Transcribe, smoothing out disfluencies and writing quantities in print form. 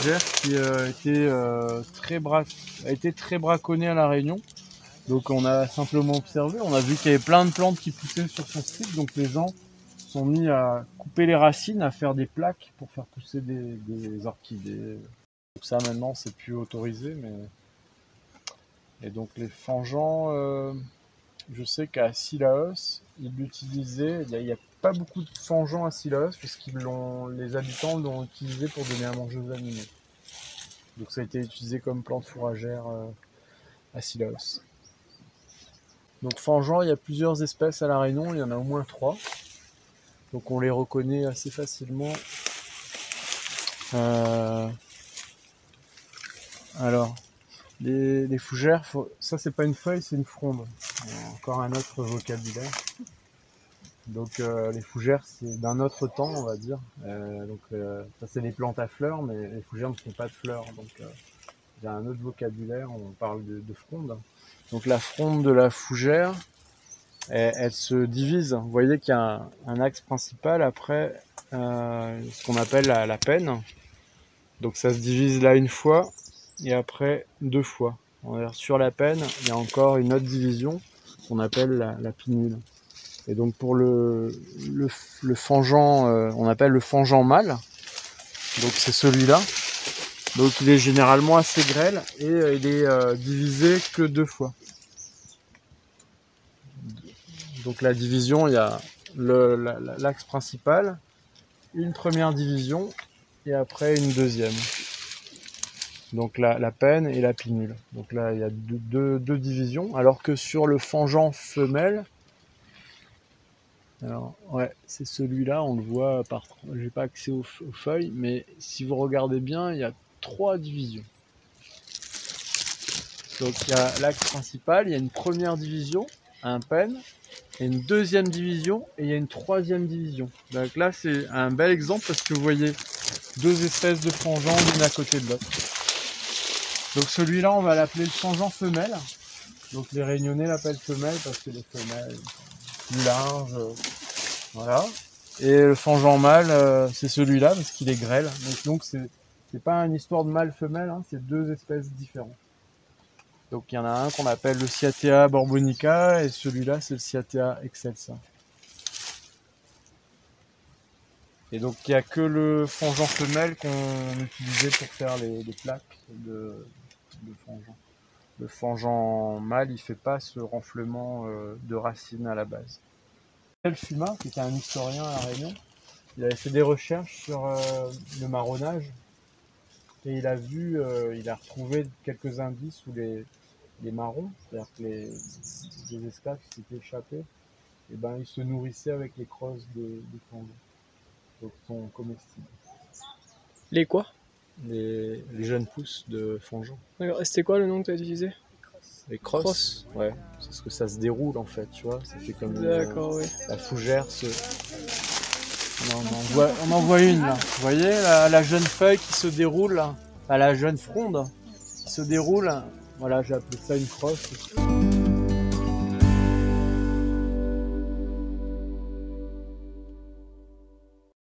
fougère qui a été très braconnée à La Réunion. Donc on a simplement observé, on a vu qu'il y avait plein de plantes qui poussaient sur son site, donc les gens sont mis à couper les racines, à faire des plaques pour faire pousser des orchidées. Donc ça maintenant c'est plus autorisé, mais... Et donc les fangeants, je sais qu'à Sillaos, ils l'utilisaient, il n'y a pas beaucoup de fangeants à Sillaos, parce que les habitants l'ont utilisé pour donner à manger aux animaux. Donc ça a été utilisé comme plante fourragère à Sillaos. Donc fangeants, il y a plusieurs espèces à La Réunion, il y en a au moins 3. Donc on les reconnaît assez facilement. Alors, les fougères, ça c'est pas une feuille, c'est une fronde. Encore un autre vocabulaire. Donc les fougères, c'est d'un autre temps, on va dire. Ça c'est les plantes à fleurs, mais les fougères ne font pas de fleurs. Donc il y a un autre vocabulaire, on parle de fronde. Donc la fronde de la fougère, elle se divise. Vous voyez qu'il y a un axe principal, après ce qu'on appelle la penne. Donc ça se divise là une fois, et après 2 fois. Sur la penne, il y a encore une autre division qu'on appelle la pinnule. Et donc pour le fangeant, on appelle le fangeant mâle. Donc c'est celui-là. Donc il est généralement assez grêle et il est divisé que 2 fois. Donc la division, il y a l'axe principal, une première division et après une deuxième. Donc la penne et la pinnule. Donc là il y a deux divisions, alors que sur le fangeant femelle, alors ouais, c'est celui-là, on le voit j'ai pas accès aux feuilles, mais si vous regardez bien, il y a 3 divisions. Donc il y a l'axe principal, il y a une première division, un penne, et une deuxième division, et il y a une troisième division. Donc là c'est un bel exemple parce que vous voyez 2 espèces de fangeants l'une à côté de l'autre. Donc celui-là on va l'appeler le fangeant femelle. Donc les Réunionnais l'appellent femelle parce que les femelles plus larges, voilà. Et le fangeant mâle, c'est celui-là parce qu'il est grêle. Donc c'est pas une histoire de mâle-femelle, hein, c'est 2 espèces différentes. Donc il y en a un qu'on appelle le Cyathea borbonica et celui-là c'est le Cyathea excelsa. Et donc il n'y a que le fangeant femelle qu'on utilisait pour faire les plaques de fangeant. Le fangeant mâle, il fait pas ce renflement de racines à la base. Michel Fuma, qui était un historien à La Réunion, il avait fait des recherches sur le marronnage et il a retrouvé quelques indices où les marrons, c'est-à-dire que les esclaves qui s'étaient échappés, et ben ils se nourrissaient avec les crosses des fangeants, donc ils sont comestibles. Les quoi? Les jeunes pousses de fangeants. D'accord, et c'était quoi le nom que tu as utilisé? Les crosses. Ouais, c'est parce que ça se déroule en fait, tu vois, ça fait comme oui. La fougère se... On en voit une là, vous voyez la jeune feuille qui se déroule là, enfin, la jeune fronde qui se déroule, voilà, j'ai appelé ça une crosse.